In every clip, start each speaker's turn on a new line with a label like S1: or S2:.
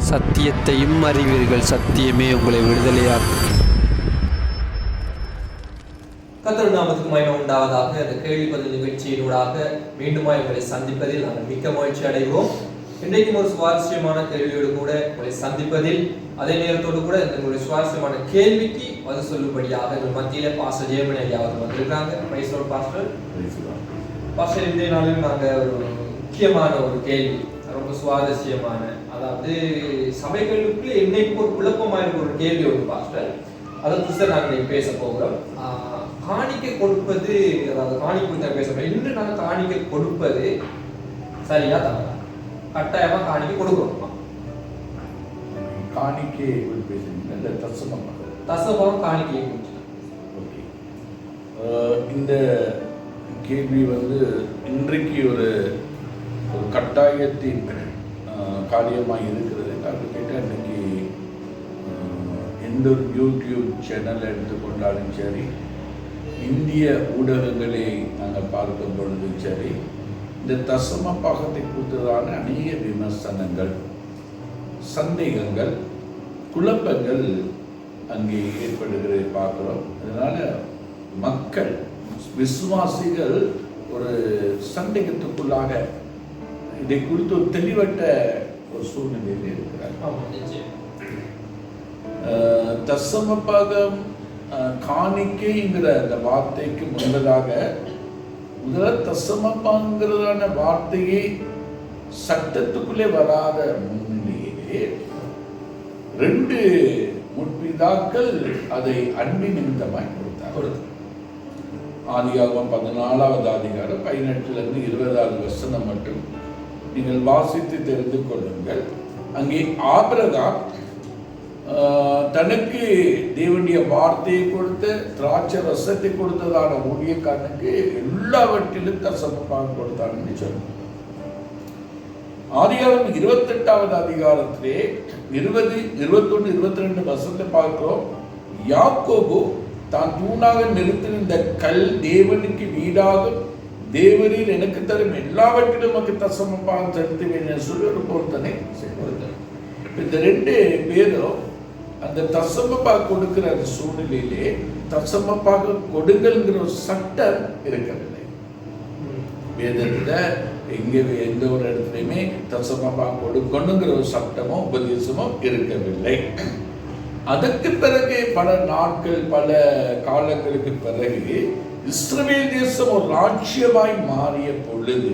S1: சத்தியத்தையும் அறிவீர்கள், சத்தியமே உங்களை விடுதலையாக்கும்.
S2: கர்த்தர் நாமத்துக்கு மகிமை உண்டாவதாக. இந்த கேள்வி பதில் நிகழ்ச்சியினூடாக மீண்டுமாய் உங்களை சந்திப்பதில் நாங்கள் மிக்க மகிழ்ச்சி அடைகிறோம். இன்றைக்கும் ஒரு சுவாரஸ்யமான கேள்வியோடு கூட உங்களை சந்திப்பதில், அதே நேரத்தோடு கூட எங்களுடைய சுவாரஸ்யமான கேள்விக்கு பதில் சொல்லும்படியாக எங்கள் மத்தியில பாஸ்டர் ஜெயமணி ஐயா அவர்கள் வந்திருக்காங்க. Price pastor. பாஸ்டர், இன்றைய நாளில் நாங்கள் ஒரு முக்கியமான ஒரு கேள்வி, ரொம்ப சுவாரஸ்யமான, அதாவது சபைகளுக்கு என்னைக்கு ஒரு குழப்பமாக இருக்கிற ஒரு கேள்வி ஒரு பாஸ்டர், அதை குறித்து நாங்கள் பேச போகிறோம். காணிக்கை கொடுப்பது, அதாவது காணிக்கை குறித்து பேசுகிறோம். இன்று நாங்கள் காணிக்கை கொடுப்பது சரியா தவறா? கட்டாயமா காணிக்கை கொடுக்கணுமா?
S3: காணிக்கை பேசுறீங்க,
S2: தசமம் காணிக்கையை குறித்து.
S3: ஓகே, இந்த கேள்வி இன்றைக்கு ஒரு கட்டாயத்தின் காரியமாக இருக்கிறது. அப்படி கேட்டால் இன்னைக்கு எந்த ஒரு யூடியூப் சேனல் எடுத்துக்கொண்டாலும் சரி, இந்திய ஊடகங்களை நாங்கள் பார்க்கும் பொழுது சரி, இந்த தசம பாகத்தை குறித்ததான அநேக விமர்சனங்கள், சந்தேகங்கள், குழப்பங்கள் அங்கே ஏற்படுகிறதை பார்க்கிறோம். அதனால மக்கள், விசுவாசிகள் ஒரு சந்தேகத்துக்குள்ளாக இதை குறித்து ஒரு தெளிவற்ற ஒரு சூழ்நிலையில் இருக்கிறார். தசம பாகம் காணிக்கைங்கிற அந்த வார்த்தைக்கு முன்பதாக முதல்ல தசமப்பாங்கிறதான வார்த்தையை சட்டத்துக்குள்ளே வராத முன்னிலையிலே 2 முற்பிதாக்கள் அதை அன்பின் நிமித்தமாய் கொடுத்தார். ஆதியாகமம் 14வது அதிகாரம் 18 20வது வசனம் மட்டும் நீங்கள் வாசித்து தெரிந்து கொள்ளுங்கள். அங்கே ஆபிரகாம் தனக்கு தேவனுடைய வார்த்தையை கொடுத்து திராட்சை ரசத்தை கொடுத்ததான ஊழியக்காரனுக்கு எல்லாவற்றிலும் தசமமாக கொடுத்தான்னு சொன்னார். ஆதியாகமம் 28வது அதிகாரத்திலே 20, 21, 22 வசனத்தை பார்க்கிறோம். யாக்கோபு தான் தூணாக நிறுத்திருந்த கல் தேவனுக்கு வீடாகும், தேவரீர் எனக்கு தரும் எல்லாவற்றிலும் நமக்கு தசமமாக செலுத்துவேன் சொல்லி ஒரு பொருத்தனை கொடுத்தார். இந்த 2 பேரும் அந்த தசமப்பாக கொடுக்கிற அந்த சூழ்நிலையிலே தசமப்பாக கொடுங்கள்ங்கிற ஒரு சட்டம் இருக்கவில்லை. வேதத்துல எங்கே எந்த ஒரு இடத்துலையுமே தசமப்பாக கொடுக்கணுங்கிற ஒரு சட்டமோ உபதேசமோ இருக்கவில்லை. அதற்கு பிறகு பல நாட்கள், பல காலங்களுக்கு பிறகு இஸ்ரவேல் தேசம் ஒரு ராஜ்யமாய் மாறிய பொழுது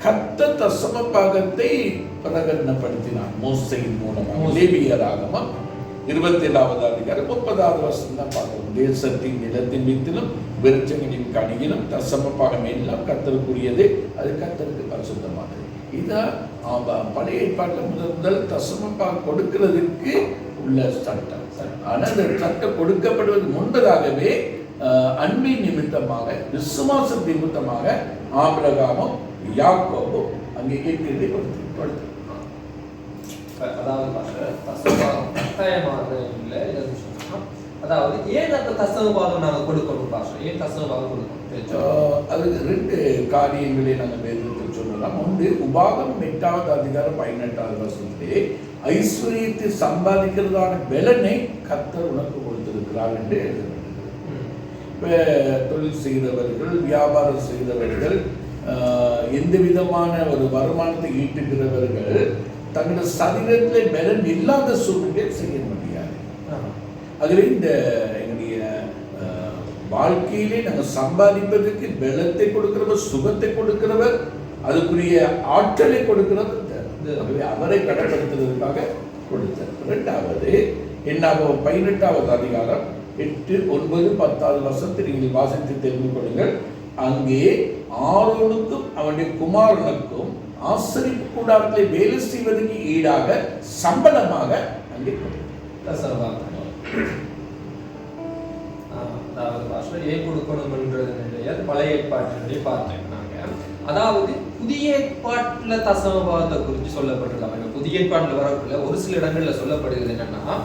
S3: கர்த்தர் தசம பாகத்தை பிரகடனப்படுத்தினார் மோசையின் மூலமாக. லேவியராகமம் 27வது அதிகாரம் 30வது வசனம் தான் பார்க்கிறோம். தேசத்தின் நிலத்தின் வித்திலும் விருட்சங்களின் கனியிலும் தசம பாகம் எல்லாம் கர்த்தருக்குரியது, அது கர்த்தருக்கு பரிசுத்தமானது. இதான் பழைய ஏற்பாட்டில் முதல் தசம பாகம் கொடுக்கிறதுக்கு உள்ள சட்டம். ஆனால் அந்த சட்டம் கொடுக்கப்படுவது முன்பதாகவே அன்பின் நிமித்தமாக, விசுவாச நிமித்தமாக ஆபிரகாமும் யாக்கோபும் அங்கே ஏற்கனவே கொடுத்து.
S2: அதாவது ஏன் அந்த தசமபாகம் நாங்கள் கொடுக்கணும் பாஸ்டர்? ஏன் தசமபாகம் கொடுக்கணும்?
S3: அதுக்கு 2 காரியங்களை நாங்கள் வேதத்தில் சொல்லலாம். ஒன்று, உபாகம் 8வது அதிகாரம் 18வது வசனத்திலே ஐஸ்வர்யத்தை சம்பாதிக்கிறதான பலனை கர்த்தர் உனக்கு கொடுத்திருக்கிறார் என்று எழுதப்பட்டிருக்கிறது. தொழில் செய்தவர்கள், வியாபாரம் செய்தவர்கள், எந்த விதமான ஒரு வருமானத்தை ஈட்டுகிறவர்கள் தங்களுடைய சரீரத்தில் பலன் இல்லாத சூழ்நிலையை செய்ய முடியாது. அதுவே இந்த எங்களுடைய வாழ்க்கையிலே நாங்கள் சம்பாதிப்பதற்கு பலத்தை கொடுக்கிறவர், சுகத்தை கொடுக்கிறவர், அதுக்குரிய ஆற்றலை கொடுக்கிறவர், அவரை கடப்படுத்துவதற்காக கொடுத்தார். 2வது, என்னாகும் 18வது அதிகாரம் 8, 9, 10வது வசனத்தை நீங்கள் வாசித்து தெரிந்து கொள்ளுங்கள். அங்கே ஆரோனுக்கும் அவனுடைய குமாரனுக்கும் ஆசரிப்பு கூடாரத்திலே வேலை செய்வதற்கு ஈடாக சம்பளமாக அங்கே
S2: ஏன் கொடுக்கணும் என்றது பழைய ஏற்பாட்டினுடைய பார்த்தேன். அதாவது புதிய ஏற்பாட்டுல தசமபாகத்தை குறித்து சொல்லப்பட்டிருக்காங்க. புதிய ஏற்பாட்டுல வரக்குள்ள ஒரு சில இடங்கள்ல சொல்லப்படுகிறது என்னன்னா,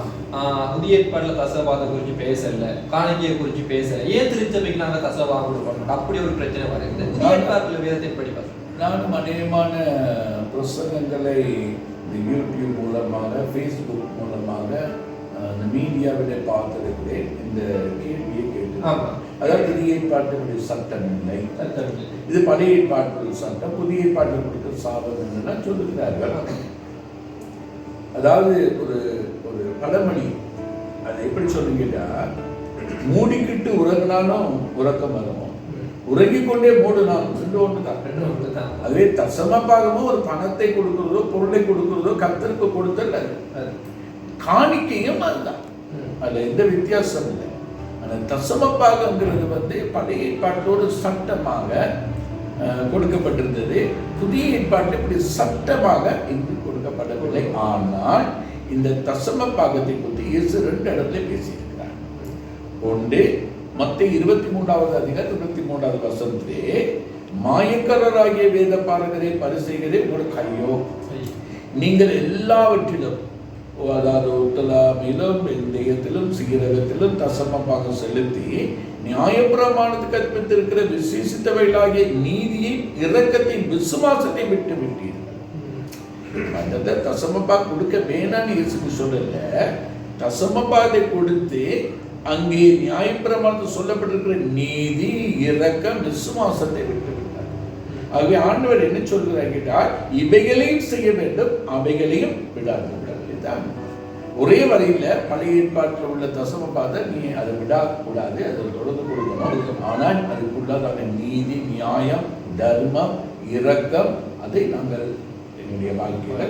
S2: புதிய ஏற்பாட்டுல தசமபாகத்தை குறித்து பேசல, காணிக்கையை குறித்து பேசல, ஏன் திருச்சபைக்கு நாங்க தசமபாகம் கொடுக்கணும், அப்படி ஒரு பிரச்சனை வருகிறது. புதிய ஏற்பாட்டுல வேதத்தை படிப்பாங்க.
S3: நானும் அநேகமான பிரசங்கங்களை இந்த யூடியூப் மூலமாக, ஃபேஸ்புக் மூலமாக, அந்த மீடியாவிலே பார்த்திருக்கிறேன். இந்த கேள்வியை கேட்டு, அதாவது புதிய ஏற்பாட்டினுடைய சட்டம் இல்லை, இது பழைய ஏற்பாட்டுடைய சட்டம், புதிய ஏற்பாட்டில் கொடுக்கிற சாபம் என்னன்னா சொல்லுகிறார்கள். அதாவது ஒரு ஒரு பழமொழி, அது எப்படி சொல்லுங்கன்னா, மூடிக்கிட்டு உறங்கினாலும் உறக்கம் வரும், உறங்கிக் கொண்டே மூடினாலும் ரெண்டு ஒன்று தான். அதுவே தசமபாகமும் ஒரு பணத்தை கொடுக்கிறதோ பொருளை கொடுக்கிறதோ கர்த்தருக்கு கொடுத்தல், காணிக்கையும் அதுதான், அதுல எந்த வித்தியாசம் இல்லை. ஆனால் தசமபாகங்கிறது பழைய ஏற்பாட்டோடு சட்டமாக கொடுக்கப்பட்டிருந்தது, புதிய ஏற்பாட்டில் இப்படி சட்டமாக இங்கு கொடுக்கப்படவில்லை. ஆனால் இந்த தசம பாகத்தை பற்றி இயேசு 2 இடத்துல பேசியிருக்கிறார். ஒன்று மத்தேயு 23வது அதிகாரம் 23வது வசனத்திலே, மாயக்காரராகிய வேத பாரகரே பரிசேயரே உங்களுக்கு ஐயோ, நீங்கள் எல்லாவற்றிலும், அதாவது ஒத்தலாமிலும் வெந்தயத்திலும் சீரகத்திலும் தசமமாக செலுத்தி நியாயப்பிரமாணத்துக்கு கற்பித்திருக்கிற விசேஷித்தவைகளாகிய நீதியை, இரக்கத்தை, விசுவாசத்தை விட்டு விட்டீர்கள். அந்த தசமபாக கொடுக்க வேணான்னு இயேசுக்கு சொல்லல, தசமபாகத்தை கொடுத்து அங்கே நியாயப்பிரமாணத்தில் சொல்லப்பட்டிருக்கிற நீதி, இரக்கம், விசுவாசத்தை விட்டு விட்டார். ஆகவே ஆண்டவர் என்ன சொல்கிறார் கேட்டால், இவைகளையும் செய்ய வேண்டும், அவைகளையும் விடாது. ஒரே வரையில பழைய ஏற்பாட்டில் உள்ள தசமபாகத்தை நீ அதை விடக்கூடாது, அதை தொடர்ந்து கொடுக்கணும். ஆனால் அதுக்குள்ளதான நீதி, நியாயம், தர்மம், இரக்கம், அதை நாங்கள் என்னுடைய வாழ்க்கையில.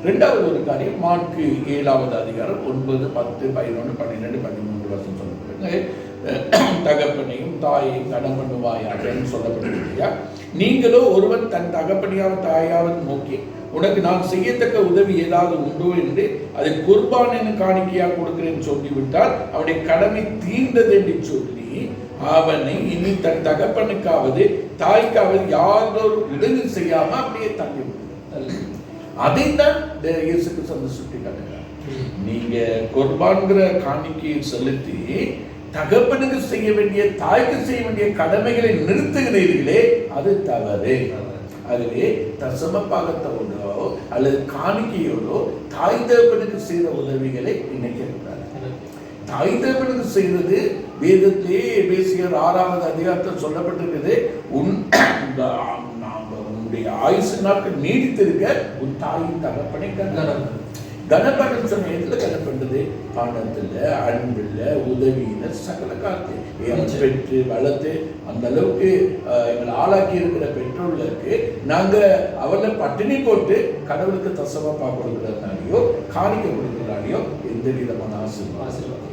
S3: இரண்டாவது ஒரு காரியம், மாற்கு 7வது அதிகாரம் 9, 10, 11, 12, 13 வருஷம் சொல்லப்படுது. தகப்பனையும் தாயையும் கடன் பண்ணுவாயாக சொல்லப்பட்டிருக்கியா, நீங்களோ ஒருவன் தன் தகப்பனையாவது தாயாவது நோக்கி, உனக்கு நான் செய்யத்தக்க உதவி ஏதாவது உண்டோ என்று அதை குர்பான் காணிக்கையாக கொடுக்கிறேன்னு சொல்லிவிட்டால் அவனுடைய கடமை தீர்ந்தது என்று சொல்லி அவனை இனி தன் தகப்பனுக்காவது தாய்க்காவது யாரோ உதவி செய்யாம அப்படியே தள்ளி விடுவார். அதைத்தான் இயேசு கிறிஸ்து சுட்டி காட்டுகிறார். நீங்க குர்பான்கிற காணிக்கையை செலுத்தி தகப்பனுக்கு செய்ய வேண்டிய, தாய்க்கு செய்ய வேண்டிய கடமைகளை நிறுத்துகிறீர்களே, அது தவறு. அதுவே தசமபாகத்தோடோ அல்லது காணிக்கையோடோ தாய் தகப்பனுக்கு செய்த உதவிகளை நினைக்கக்கூடாது. தாய் தகப்பனுக்கு செய்வது வேதத்திலே எபேசியர் 6வது அதிகாரத்தில் சொல்லப்பட்டிருக்கிறது. உன்னுடைய ஆயுசு நாட்கள் நீடித்திருக்க உன் தாயின் தகப்பனை கனப்பண்ணு சொன்ன எதுல கனப்பண்றது? பணத்துல, அன்புல, உதவியில, சகல காலத்தையும் பெற்று வளர்த்து அந்த அளவுக்கு எங்களை ஆளாக்கி இருக்கிற பெற்றோர்களுக்கு நாங்க அவளை பட்டினி போட்டு கடவுளுக்கு தசமப்பா கொடுக்கிறதுனாலையோ காணிக்க கொடுக்கிறதுனாலையோ எந்த விதமான ஆசீர்வாதம்.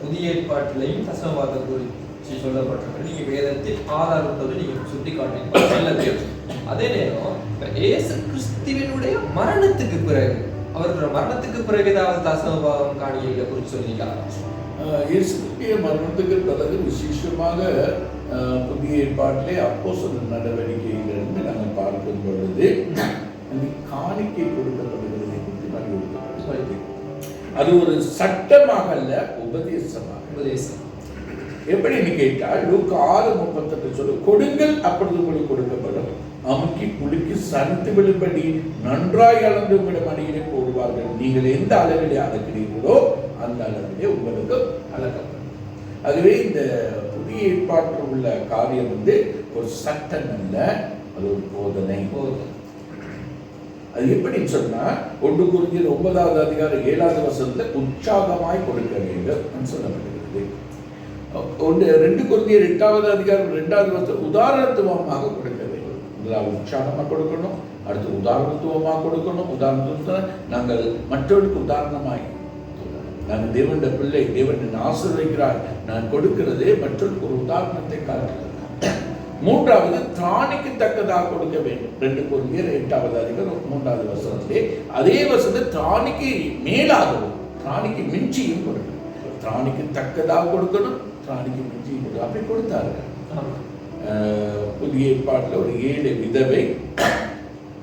S2: புதிய ஏற்பாட்டிலையும் தசமபாகத்தை குறித்து சொல்லப்பட்டிருக்க நீங்க வேதத்தில் ஆதாரத்தோடு நீங்க சுட்டி காட்டுறீங்க. அதே நேரம் இயேசு கிறிஸ்துவினுடைய மரணத்துக்கு பிறகு, அவரோட மரணத்துக்கு பிறகு ஏதாவது தசமபாகம் காணிக்கைகளை குறித்து சொன்னீங்களா?
S3: இயேசுடைய மரணத்துக்கு பிறகு விசேஷமாக புதிய ஏற்பாட்டிலே அப்போஸ்தலர் நடவடிக்கையிலிருந்து நாங்கள் பார்க்கும் பொழுது காணிக்கை கொடுக்கப்படுவதை குறித்து வலியுறுத்தப்படுகிறது. அது ஒரு சட்டமாக அல்ல, உபதேசமாக.
S2: உபதேசம்
S3: எப்படின்னு கேட்டால் லூக்கா 6:38 சொல்லு, கொடுங்கள் அப்பொழுது உங்களுக்கு கொடுக்கப்படும், அமுக்கி குலுக்கி சரித்து விழும்படி நன்றாய் அளந்து உங்களுடைய மடியிலே போடுவார்கள், நீங்கள் எந்த அளவிலே அளக்கிறீர்களோ அந்த அளவிலே உங்களுக்கு அளக்கப்படும். அதுவே இந்த புதிய ஏற்பாட்டில் உள்ள காரியம் ஒரு சட்டம் அல்ல, அது ஒரு போதனை. அது எப்படின்னு சொன்னா 1 கொரிந்தியர் 9வது அதிகாரம் 7வது வசனத்துல உற்சாகமாய் கொடுக்க வேண்டும் சொல்லப்படுகிறது. 2 கொரிந்தியர் 8வது அதிகாரம் 2வது வசனம் உதாரணத்துவமாக கொடுக்க வேண்டும். முதலாவது உற்சாகமாக கொடுக்கணும், அடுத்து உதாரணத்துவமாக கொடுக்கணும். உதாரணத்துவ நாங்கள் மற்றவர்களுக்கு உதாரணமாய், நாங்கள் தேவனுடைய பிள்ளை, தேவன் ஆசீர்வதிக்கிறார், நான் கொடுக்கிறதே மற்றவர்களுக்கு ஒரு உதாரணத்தை காட்டுகிறேன். 3வது திராணிக்கு தக்கதாக கொடுக்க வேண்டும். 2 கொரிந்தியர் 8வது அதிகாரம் 3வது வசனத்திலே அதே வசனத்தை திராணிக்கு மேலாகவும் திராணிக்கு மிஞ்சியும் கொடுக்கணும். திராணிக்கு தக்கதாக கொடுக்கணும், திராணிக்கு மிஞ்சியும் கொடுக்கணும். அப்படி கொடுத்தார்கள். புதிய ஏற்பாட்டில் ஒரு 7 விதவை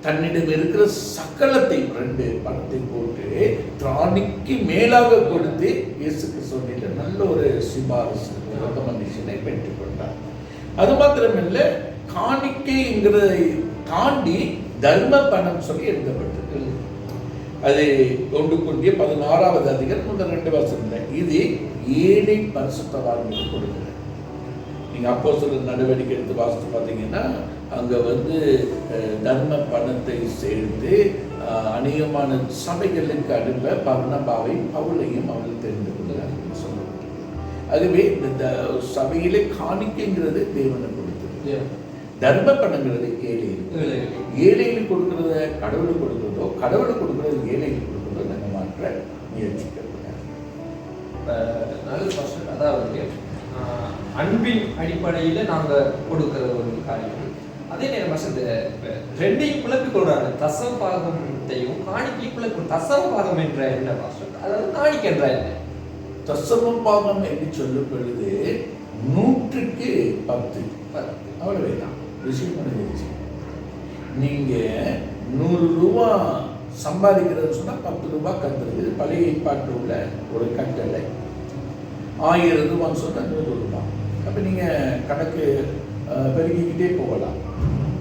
S3: தன்னிடம் இருக்கிற சக்கலத்தை 2 பணத்தை போட்டு திராணிக்கு மேலாக கொடுத்து இயேசுக்கு சொல்லிட்டு நல்ல ஒரு சிபாரிசு ரெக்கமெண்டேஷனை பெற்றுக்கொண்டார். அது மாத்திரமில்லை, காணிக்கைங்கிறதை தாண்டி தர்ம பணம் சொல்லி எழுதப்பட்டது. அது 1 Corinthians 16வது அதிகாரம் முதல் 2 வசனத்துல இது ஏழை பரிசுத்தவான்களுக்கு கொடுக்குற. நீங்க அப்போஸ்தலர் நடவடிக்கை எடுத்து வாசித்து பார்த்தீங்கன்னா அங்க தர்ம பணத்தை சேர்த்து அநேகமான சபைகளுக்கு அனுப்ப பர்னபாவை பவுலையும் அவர்கள் தெரிந்து கொள்கிறார்கள் சொல்லுவாங்க. ஆகவே இந்த சபையிலே காணிக்கைங்கிறது தேவனை கொடுத்தது, தர்ம பணங்கிறது ஏழைகளுக்கு கொடுக்கறத கடவுளுக்கு கொடுக்கிறதோ, கடவுளுக்கு கொடுக்கறது ஏழைகளுக்கு கொடுக்கிறதோ நம்ம மாற்ற முயற்சிக்கக்கூடாது.
S2: அதாவது அன்பின் அடிப்படையில நாங்க கொடுக்கிற ஒரு காரியம். அதே நேரம் ரெண்டையும் குழப்பிக் கொள்றாங்க. தசம பாகத்தையும் காணிக்கை குழப்பி. தசம பாகம் என்ற என்ன பாஸ்டர்? அதாவது காணிக்கை என்ற என்ன?
S3: தசம பாகம் என்று சொல்லும் பொழுது 100க்கு 10 அவ்வளவுதான் விஷயம் பண்ணிடுச்சு. நீங்க 100 ரூபா சம்பாதிக்கிறதுன்னு சொன்னா 10 ரூபாய் கத்துறது பழைய ஏற்பாட்டு உள்ள ஒரு கட்டளை. 1000 ரூபான்னு சொன்னா 100 ரூபாய். அப்ப நீங்க கணக்கு பெருகிக்கிட்டே போகலாம்.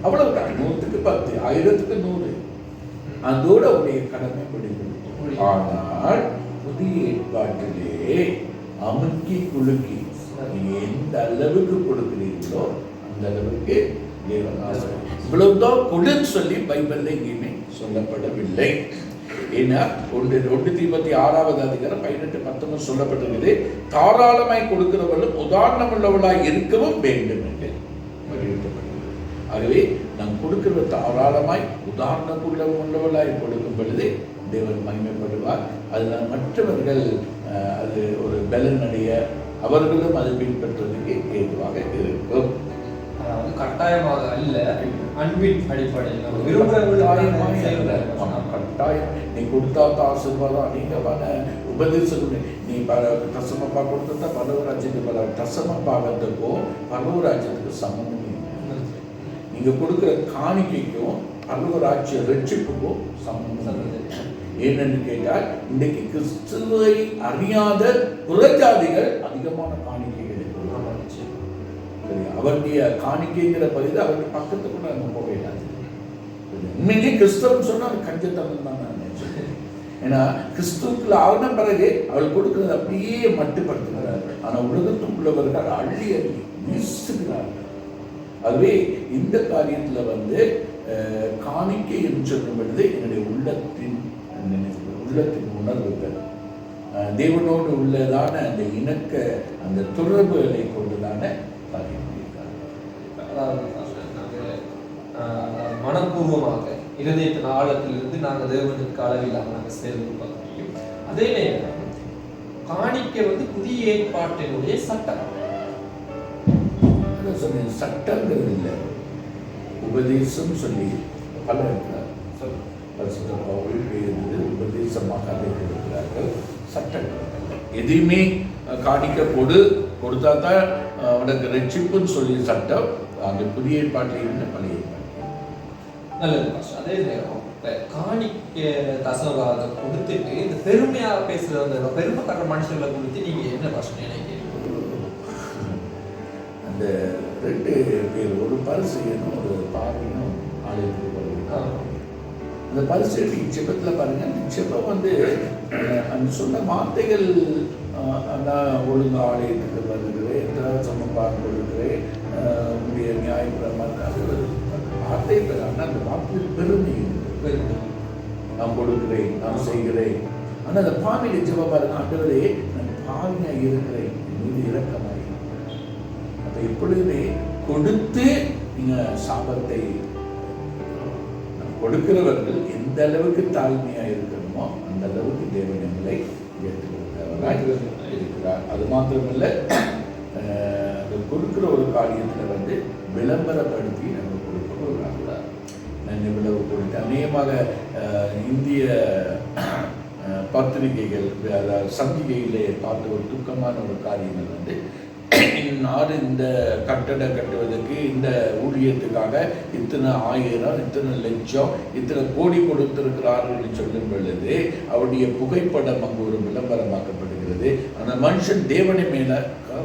S3: அவ்வளவுதான். 100க்கு 10, 1000க்கு 100. அதோட உடைய கடமை முடிவு. ஆனால் புதிய ஏற்பாட்டிலே அமுக்கி குலுக்கி நீங்க எந்த அளவுக்கு கொடுக்கிறீர்களோ அந்த அளவுக்கு தேவன் ஆசை. இவ்வளவுதான் கொடுன்னு சொல்லி பைபிள்ல எங்கேயுமே சொல்லப்படவில்லை. ஏன்னா 1 தீமோத்தேயு 6வது அதிகாரம் 18-19 சொல்லப்பட்டிருக்கிறது. தாராளமாய் கொடுக்கிறவர்களும் உதாரணம் உள்ளவர்களாய் இருக்கவும் வேண்டும் என்று வலியுறுத்தப்பட்டது. ஆகவே நாம் கொடுக்கிற தாராளமாய் உதாரணம் உள்ளவர்களாய் கொடுக்கும் பொழுது தேவன் மகிமைப்படுவார். அதனால் மற்றவர்கள் அது ஒரு பலனடைய அவர்களும் அதை பின்பற்றுவதற்கு ஏதுவாக இருக்கும்.
S2: அதாவது கட்டாயமாக அல்ல, அன்பின் அடிப்படையில்
S3: கட்டாயம். நீ கொடுத்தா ஆசீர்வாதம் அநேகமான உபதேசம். நீ தசமப்பா கொடுத்தா பரவராஜ்யத்துக்கு தசமப்பாகத்துக்கும் பரவராஜ்யத்துக்கு சமம். நீங்க கொடுக்கிற காணிக்கைக்கும் பரவராஜ்ய ரட்சிப்புக்கும் சமம். ஏனென்று கேட்டால் இன்றைக்கு கிறிஸ்துவை அறியாத புறஜாதிகள் அதிகமான காணிக்கைகள் அவருடைய காணிக்கைங்கிற பகுதி அவருடைய பக்கத்து கூட நம்ம போகலாது. உண்மையிலே கிறிஸ்தவன் சொன்னா அது கஞ்சத்தனம் தான் நான் நினைச்சேன். ஏன்னா கிறிஸ்துவுக்குள்ள ஆன பிறகு அவள் கொடுக்கிறது அப்படியே மட்டுப்படுத்துகிறார்கள். ஆனா உலகத்துக்குள்ளவர்கள் அள்ளி அள்ளி வீசுகிறார்கள். அதுவே இந்த காரியத்துல காணிக்கை என்று சொல்லும் பொழுது என்னுடைய உள்ளத்தின் உணர்வுகள் தேவனோடு உள்ளதான அந்த இணக்க அந்த தொடர்புகளை கொண்டுதான காரியம்.
S2: மனப்பூர்வமாக இருதயத்தின் ஆழத்திலிருந்து நாங்கள் தேவனுக்கு அளவில்லாமல் நாங்கள் சேர்ந்து முடியும். அதே நேரம் காணிக்கை புதிய ஏற்பாட்டினுடைய சட்டம்.
S3: சட்டங்கள் இல்லை, உபதேசம் சொல்லி பல உபதேசமாக இருக்கிறார்கள். சட்டங்கள் எதையுமே காணிக்க கொடுத்தா தான் உனக்கு ரட்சிப்புன்னு சொல்லி சட்டம் அந்த புதிய ஏற்பாட்டில் இருந்த பழைய ஏற்பாடு.
S2: நல்லது. அதே நேரம் காணிக்க தசமபாகத்தை கொடுத்துட்டு இந்த பெருமையாக பேசுறது பெருமைக்கார மனுஷர்களை கொடுத்து நீங்க என்ன பாஷை நினைக்கிறீங்க?
S3: அந்த 2 பேர் ஒரு பரிசேயனும் ஒரு பாவியும் ஆலயத்துக்கு வருவாங்க. அந்த பரிசேயன் ஜெபத்துல பாருங்க, ஜெபம் அந்த சொன்ன வார்த்தைகள் ஒழுங்கு ஆலயத்துக்கு வருகிறேன், சமப்பாக கொடுக்கிறேன், உடைய நியாயப்பிரமாணம் வார்த்தை பெறாங்க. அந்த வார்த்தை பெருமை நான் கொடுக்கிறேன், நான் செய்கிறேன். ஆனால் அந்த பாவியில ஜெபம் பாருங்க, ஆண்டவரே நான் பாவியா இருக்கிறேன், மீது இரக்கமாய். அப்ப எப்பொழுதுமே கொடுத்து நீங்க சாபத்தை கொடுக்கிறவர்கள் எந்த அளவுக்கு தாழ்மையா இருக்கணுமோ அந்த அளவுக்கு தேவன் எங்களை இருக்கிறார். அது மாத்திரமல்ல, கொடுக்கிற ஒரு காரியத்துல விளம்பரப்படுத்தி நம்ம கொடுக்கிறோம். நான் இவ்வளவு கொடுத்து அநேகமாக இந்திய பத்திரிகைகள் சந்திகையிலே பார்த்த ஒரு துக்கமான ஒரு காரியங்கள் நாடு இந்த கட்டடம் கட்டுவதற்கு இந்த ஊழியத்துக்காக இத்தனை 1000 இத்தனை லட்சம் இத்தனை கோடி கொடுத்திருக்கிறார்கள் சொல்லும் பொழுது அவருடைய புகைப்படம் அங்கு ஒரு விளம்பரமாக்கப்படுகிறது. அந்த மனுஷன் தேவனை மேல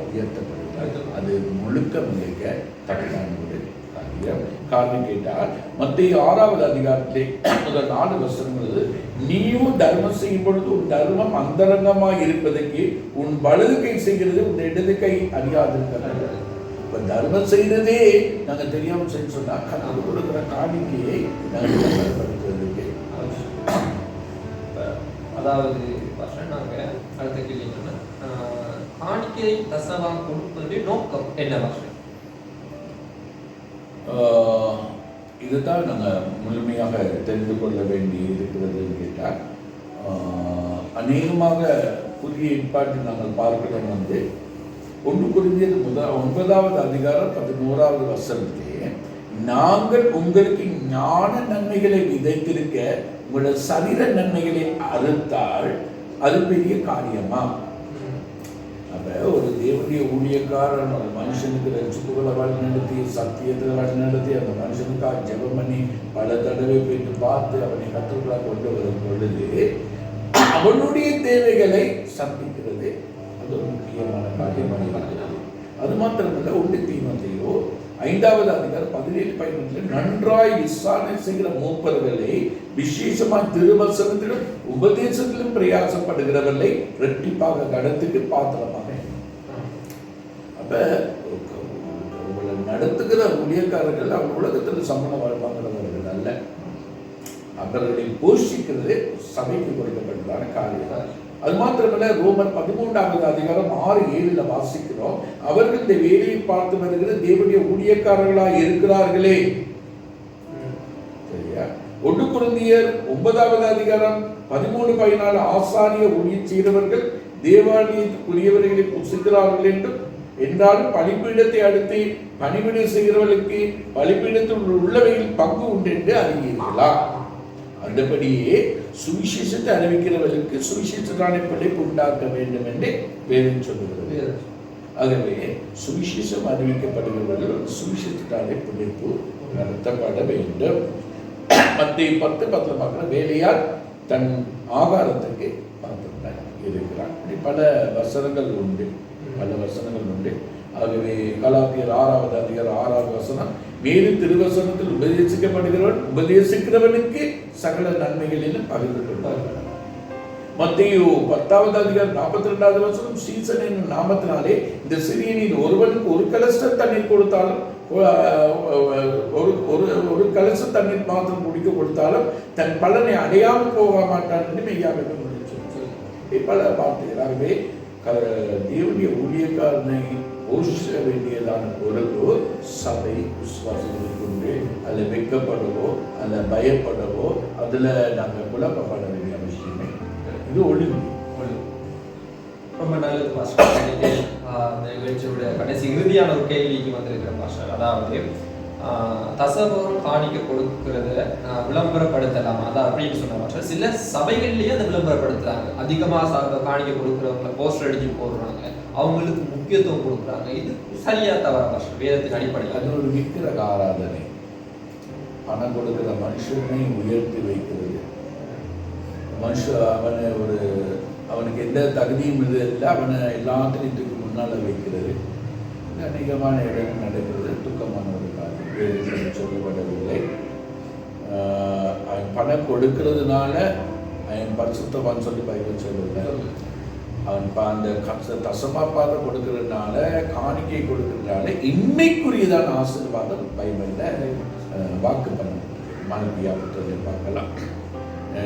S3: உயர்த்தப்படுகிறார். அது முழுக்க தவறான ஒரு காரியம். காரணம் கேட்டால் மத்திய 6வது அதிகாரத்திலே முதல் 4 வசனங்கள், நீயும் தர்மம் செய்யும் பொழுது உன் தர்மம் அந்தரங்கமாக இருப்பதற்கு உன் வலது கை செய்கிறது உன் இடது கை அறியாதிருக்கிறது. இப்ப தர்மம் செய்யறதே நாங்க தெரியாம செய்ய சொன்னா கணக்கு கொடுக்கிற காணிக்கையை நாங்கள் படுத்துவதற்கு.
S2: அதாவது நாங்க அடுத்த கேள்வி என்னன்னா, காணிக்கை தசமாக கொடுப்பதுடைய நோக்கம் என்ன பாஷை?
S3: இதுதான் நாங்கள் முழுமையாக தெரிந்து கொள்ள வேண்டி இருக்கிறதுன்னு கேட்டால், அநேகமாக புதிய ஏற்பாட்டில் நாங்கள் பார்க்கிறோம் 1 கொரிந்தியர் 9வது அதிகாரம் 11வது வசனத்திலே, நாங்கள் உங்களுக்கு ஞான நன்மைகளை விதைத்திருக்க உங்களோட சரீர நன்மைகளை அறுத்தால் அது பெரிய காரியமா? அப்ப ஒரு தேவனுடைய ஊழியக்காரன் ஒரு மனுஷனுக்கு ரட்சிப்புகளை வழி நடத்தி சத்தியத்தை வழி நடத்தி அந்த மனுஷனுக்காக ஜெபம் பண்ணி பல தடவை போயிட்டு பார்த்து அவனை கற்றுக்கொள்ள கொண்டு வரும் பொழுது அவனுடைய தேவைகளை சந்திக்கிறது அது ஒரு முக்கியமான காரியமாக. அது மாத்திரமல்ல 1 தீமோத்தேயு 5வது அதிகாரம் 17-18 நன்றாய் விசாரணை செய்கிற மூப்பர்களை விசேஷமாய் திருவசனத்திலும் உபதேசத்திலும் பிரயாசப்படுகிறவர்களை இரட்டிப்பாக கடத்துக்கு பாத்திரமாக. அப்ப உங்களை நடத்துகிற ஊழியக்காரர்கள் அவங்க உலகத்தில் சம்பளம் வாங்குறவர்கள் அல்ல, அவர்களை போஷிக்கிறது சபைக்கு கொடுக்கப்பட்டதான காரியம். அது மாத்திரமல்ல ரோமர் 13வது அதிகாரம் 6-7 வாசிக்கிறோம், அவர்கள் இந்த வேலையை பார்த்து வருகிற தேவனுடைய ஊழியக்காரர்களாக இருக்கிறார்களே. சரியா? 1 கொரிந்தியர் 9வது அதிகாரம் 13-14 ஆசாரிய ஊழிய செய்கிறவர்கள் தேவாலயத்துக்குரியவர்களை புசிக்கிறார்கள் என்றாலும் பலிபீடத்தை அடுத்து பணிவிடை செய்கிறவர்களுக்கு பலிபீடத்தில் உள்ளவையில் பங்கு உண்டு என்று அறிவீர்களா? அந்தபடியே சுவிசேஷத்தை அறிவிக்கிறவர்களுக்கு சுவிசேஷத்தான பிழைப்பு உண்டாக்க வேண்டும் என்று வேதம் சொல்லுகிறது. ஆகவே சுவிசேஷம் அறிவிக்கப்படுகிறவர்கள் சுவிசேஷத்தான பிழைப்பு நடத்தப்பட வேண்டும். மத்திய 10:10 பார்க்கிற வேலையால் தன் ஆகாரத்துக்கு பார்த்துட்டார் இருக்கிறார். பல வசனங்கள் உண்டு. ஆகவே கலாத்தியர் 6வது அதிகாரம் 6வது வசனம், மேலும் திருவசனத்தில் உபதேசிக்கிறவனுக்கு சகல நன்மைகளிலும் பகிர்ந்து கொள்வார். மத்தேயு 10வது அதிகாரம் 42வது வசனம், சீசன் என்னும் நாமத்தினாலே இந்த சிறியனில் ஒருவனுக்கு 1 கலசம் தண்ணீர் கொடுத்தாலும் ஒரு கலசம் தண்ணீர் மாத்திரம் குடிக்க கொடுத்தாலும் தன் பலனை அடையாமல் போக மாட்டான் என்று மெய்யாக பல வார்த்தைகளாகவே தேவனுடைய ஊழியக்காரனை போஷிக்க வேண்டியதான பொறுப்பு சபை விசுவாசங்களை கொண்டு அதில் வெட்கப்படவோ அதில் பயப்படவோ அதில் நாங்கள் குழப்பப்பட வேண்டிய அவசியமே. இது ஒழுங்கு.
S2: ரொம்ப நல்லது பாஸ்டர். அந்த நிகழ்ச்சியோட கடைசி இறுதியான ஒரு கேள்விக்கு வந்திருக்கிற பாஸ்டர், அதாவது தசபகம் காணிக்க கொடுக்கறத விளம்பரப்படுத்தலாமா? அதான் அப்படின்னு சொன்ன பாஸ்டர், சில சபைகள்லயே அதை விளம்பரப்படுத்துறாங்க. அதிகமாக காணிக்க கொடுக்குறவங்களை போஸ்டர் அடிச்சு போடுறாங்க, அவங்களுக்கு முக்கியத்துவம் கொடுக்குறாங்க. இது சரியா தவறா பாஸ்டர் வேதத்தின் அடிப்படையில்?
S3: அது ஒரு விக்கிரக ஆராதனை. பணம் கொடுக்கிற மனுஷனை உயர்த்தி வைக்கிறது. அவனுக்கு எந்த தகுதியும் இல்லை, அவனை எல்லாத்திற்கு முன்னால் வைக்கிறது. அநேகமான இடங்கள் நடக்கிறது. துக்கமான ஒரு காரியம் சொல்லப்படவில்லை. அவன் பணம் கொடுக்கிறதுனால அவன் பரிசுத்தவான் சொல்லி பைபிள் சொல்லல. அவன் அந்த தசமாப்பாத கொடுக்கிறதுனால காணிக்கை கொடுக்கிறதுனால இன்மைக்குரியதான ஆசீர்வாதம் பைபிளில் வாக்கு பண்ண மனைவியா புத்தகத்தை பார்க்கலாம்.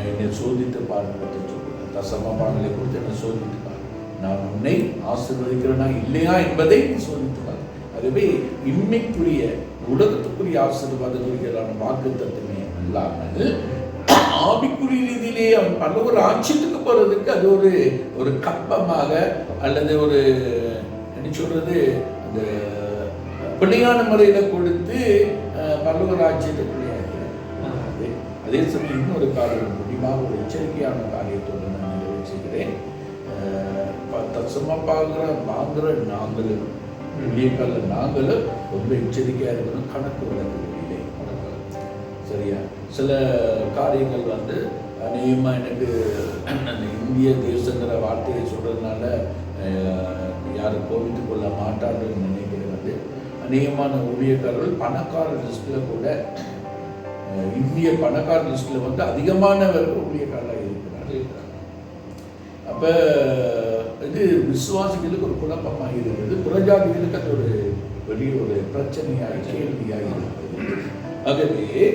S3: என்னை சோதித்து பார்க்க தசமபாங்களை கொடுத்து என்னை சோதித்து பார், நான் உன்னை ஆசீர்வதிக்கிறேனா இல்லையா என்பதை நீ சோதித்து பார். அதுவே இன்மைக்குரிய உலகத்துக்குரிய ஆசீர்வாதங்களுக்கான வாக்கு தத்துவமே அல்லாமல் ஆவிக்குரிய ரீதியிலே அவன் பல ஒரு ஆட்சியத்துக்கு போறதுக்கு அது ஒரு கப்பமாக அல்லது ஒரு என்ன சொல்றது அந்த பிள்ளையான முறையில கொடுத்து பல ஒரு ஆட்சியத்துக்குள்ளே அதே சமயம் இன்னொரு காரியம் முடிவாக ஒரு எச்சரிக்கையான காரியத்தோடு நான் நிறைவேற்றுகிறேன். வாங்குற நாங்களும் ஊழியக்கால நாங்களும் ரொம்ப எச்சரிக்கையா இருக்கணும். கணக்கு வழக்குகளிலே சரியா சில காரியங்கள் அநேகமா எனக்கு அந்த இந்திய தேசங்கிற வார்த்தையை சொல்றதுனால யாரும் கோபித்துக் கொள்ள மாட்டார்கள் நினைக்கிறது. அநேகமான ஊழியக்காரர்கள் பணக்கார லிஸ்ட்டில் கூட இந்திய பணக்கார லிஸ்ட்டில் வந்து அதிகமானவர்கள் ஊழியக்காரராக இருக்கிறார். அப்போ இது விசுவாசிகளுக்கு ஒரு குழப்பமாக இருக்குது, புறஜாதிகளுக்கு அது ஒரு பெரிய ஒரு பிரச்சனையாக கேள்வியாக இருக்குது. ஆகவே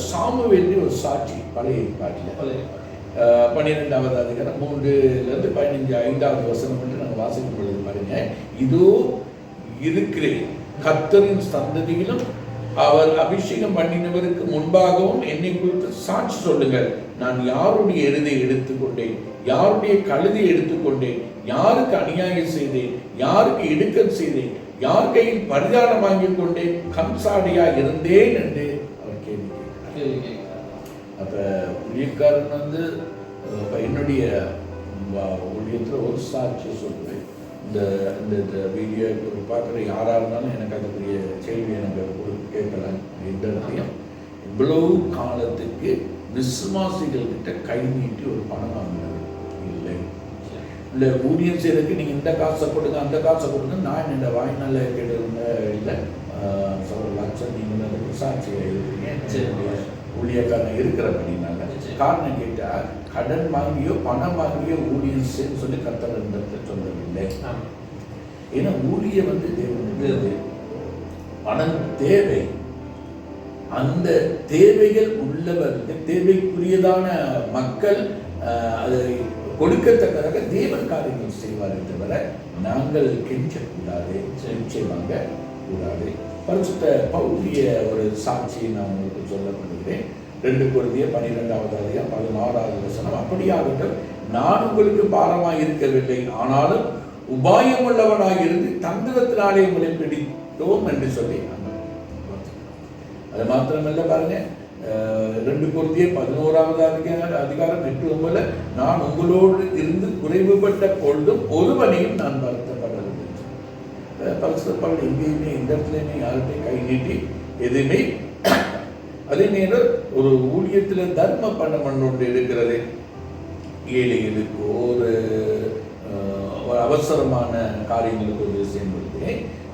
S3: சாமுவேல் ஒரு சாட்சி பழைய ஏற்பாட்டில் 12வது அதிகாரம் 3 15 5வது வசனம் என்று நாங்கள் வாசிக்கும் பொழுது பாருங்க, இதோ இருக்கிறேன் கர்த்தரின் சந்ததியிலும் அவர் அபிஷேகம் பண்ணினவருக்கு முன்பாகவும் என்னை குறித்து சாட்சி சொல்லுங்கள். நான் யாருடைய எருதை எடுத்துக்கொண்டேன், யாருடைய கழுதை எடுத்துக்கொண்டேன், யாருக்கு அநியாயம் செய்தேன், யாருக்கு இடுக்கல் செய்தேன், யார் கையில் பரிதானம் வாங்கிக் கொண்டேன், கம்சாடியா இருந்தேன் என்று அவர் கேள்வி கேட்கிறார். அப்ப ஊழியக்காரன் வந்து என்னுடைய ஊழியத்தில் ஒரு சாட்சியை சொல்லுவேன். இந்த வீடியோ பார்க்குற யாராக இருந்தாலும் எனக்கு அதுக்குரிய கேள்வி எனக்கு கேட்கலாம். எந்த இடத்தையும் இவ்வளவு காலத்துக்கு விசுவாசிகள் கிட்ட கை நீட்டி ஒரு பணம் வாங்கினது இல்லை ஊழியம் செய்யறதுக்கு நீங்கள் இந்த காசை கொடுங்க அந்த காசை கொடுங்க நான் இந்த வாய்நாள கேட்டு இல்லை லட்சம் நீங்கள் அதுக்கு சாட்சியாக இருக்கிறீங்க ஊழியக்காரன் இருக்கிறபடினால. காரணம் கேட்டால் கடன் வாங்கியோ பணம் வாங்கியோ ஊழியம் செய்யன்னு சொல்லி கர்த்தர் சொல்லவில்லை. ஏன்னா ஊழிய வந்து தேவனுடைய பணம் தேவை, அந்த தேவைகள் உள்ளவர்கள் தேவைக்குரியதான மக்கள் அதை கொடுக்கத்தக்கதாக தேவன் காரியங்கள் செய்வார்கள் தவிர நாங்கள் கெஞ்சக்கூடாது, நிச்சயமாக கூடாது. பரிசுத்த பவுலிய ஒரு சாட்சியை நான் உங்களுக்கு சொல்லப்படுகிறேன். 2 கொரிந்தியர் 12வது அதிகாரம் 16வது வசனம், அப்படியாகட்டும் நான் உங்களுக்கு பாரமாய் இருக்கவில்லை, ஆனாலும் உபாயம் உள்ளவனாக இருந்து தந்திரத்தினாலே உங்களை பிடித்தோம் என்று சொல்லி அது மாத்திரமல்ல பாருங்க 2 கொரிந்தியர் 11வது அதிகாரம் 8-9 நான் உங்களோடு இருந்து குறைவுபட்ட பொழுதும் ஒருவனையும் நான் வருத்தப்படவில்லை. பரிசுத்த பவுல் எங்கேயுமே இந்த இடத்துலையுமே யார்கிட்டையும் கை நீட்டி எதுவுமே. அதே நேரம் ஒரு ஊழியத்தில் தர்ம பண்ண ஒன்று இருக்கிறது. ஏழைகளுக்கு ஒரு அவசரமான காரியங்களுக்கு ஒரு விஷயம் பொழுது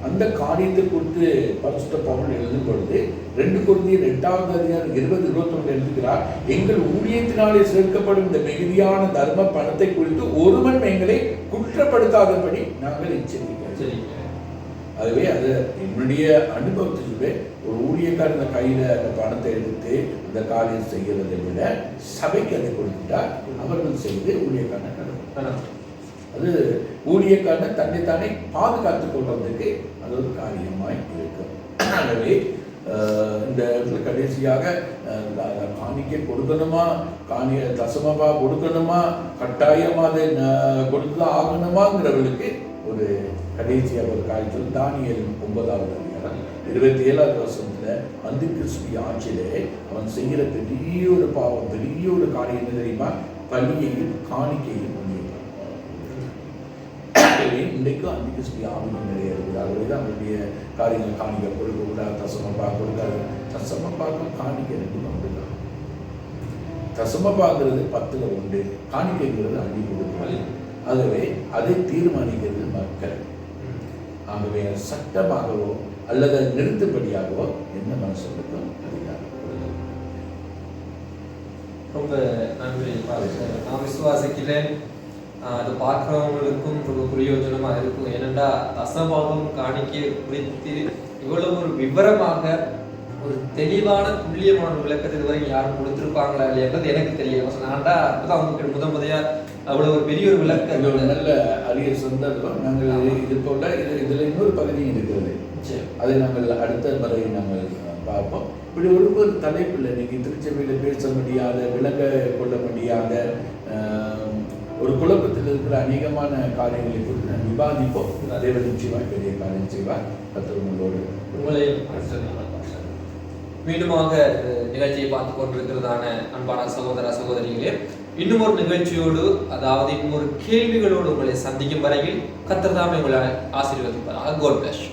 S3: அந்த காரியத்தை குறித்து பரிசுத்த பவுல் எழுதும் பொழுது 2 கொரிந்தியர் 8வது அதிகாரம் 20-21 எழுதுகிறார், எங்கள் ஊழியத்தினாலே சேர்க்கப்படும் இந்த மிகுதியான தர்ம பணத்தை குறித்து ஒருவன் எங்களை குற்றப்படுத்தாதபடி நாங்கள் எச்சரிக்கிறோம். அதுவே அது என்னுடைய அனுபவத்திலே ஒரு ஊழியக்காரன் கையில் அந்த பணத்தை எடுத்து அந்த காரியம் செய்கிறதை விட சபைக்கு அதை கொடுத்துட்டால் அவர்கள் செய்து ஊழியக்காரன் கடவுள் அது ஊழியக்காரன் தன்னைத்தானே பாதுகாத்துக் கொள்வதற்கு அது ஒரு காரியமாய் இருக்கும். ஆகவே இந்த கடைசியாக காணிக்கை கொடுக்கணுமா, தசமபா கொடுக்கணுமா, கட்டாயமாக அதை கொடுத்துதான் ஆகணுமாங்கிறவர்களுக்கு ஒரு கடைசியாக ஒரு காரியத்தில் தானியேல் 9வது அதிகாரம் 27வது வசனத்தில் அந்தி கிறிஸ்து ஆட்சியிலே அவன் செய்கிற பெரிய ஒரு பாவம், பெரிய ஒரு காரியம் என்ன தெரியுமா, பலியையும் காணிக்கையும் பண்ணியிருப்பான். இன்றைக்கும் அந்தி கிறிஸ்து ஆவியும் நிறைய இருக்குது. ஆகவே தான் அவருடைய காரியங்கள் காணிக்க கொடுக்கக்கூடாது, தசமபா கொடுக்காது. தசமபாக்கும் காணிக்கை 2 உண்டு தான். தசமபாங்கிறது 10ல் 1, காணிக்கைங்கிறது அள்ளி கொடுக்கிறது. ஆகவே அதை தீர்மானிக்கிறது மக்கள். ஆகவே சட்டமாகவோ அல்லது நிறுத்தும்படியாகவோ என்ன மனுஷனுக்கும் அதிகாரம்.
S2: ரொம்ப நன்றி. நான் விசுவாசிக்கிறேன் அது பார்க்குறவங்களுக்கும் ரொம்ப பிரயோஜனமாக இருக்கும். ஏனென்றா தசமபாகம் காணிக்கை குறித்து இவ்வளவு ஒரு விவரமாக ஒரு தெளிவான துல்லியமான விளக்கத்தை இதுவரை யாரும் கொடுத்துருப்பாங்களா இல்லையான்றது எனக்கு தெரியல. நான்டா அப்பதான் அவங்க முதையா அவ்வளவு ஒரு பெரிய ஒரு விளக்கம்,
S3: நல்ல அரிய சந்தர்ப்பம். நாங்கள் இது போல இதுல இன்னொரு பகுதியும் இருக்கிறது, அதை நாங்கள் அடுத்த முறை நாங்கள் பார்ப்போம். இப்படி ஒரு தலைப்பில் இன்னைக்கு திருச்சபையில் பேச முடியாத, விளங்க கொள்ள முடியாத, ஒரு குழப்பத்தில் இருக்கிற அநேகமான காரியங்களை குறித்து நான் விவாதிப்போம். தேவன் நிச்சயமாக பெரிய காரியம் செய்வார். கர்த்தரோடு
S2: உங்களையும் மீண்டுமாக நிகழ்ச்சியை பார்த்து கொண்டிருக்கிறதான அன்பான சகோதர சகோதரிகளே, இன்னும் ஒரு நிகழ்ச்சியோடு, அதாவது இன்னும் ஒரு கேள்விகளோடு உங்களை சந்திக்கும் வரையில் கர்த்தர் தாமே உங்களை ஆசீர்வதிப்பார். God bless you.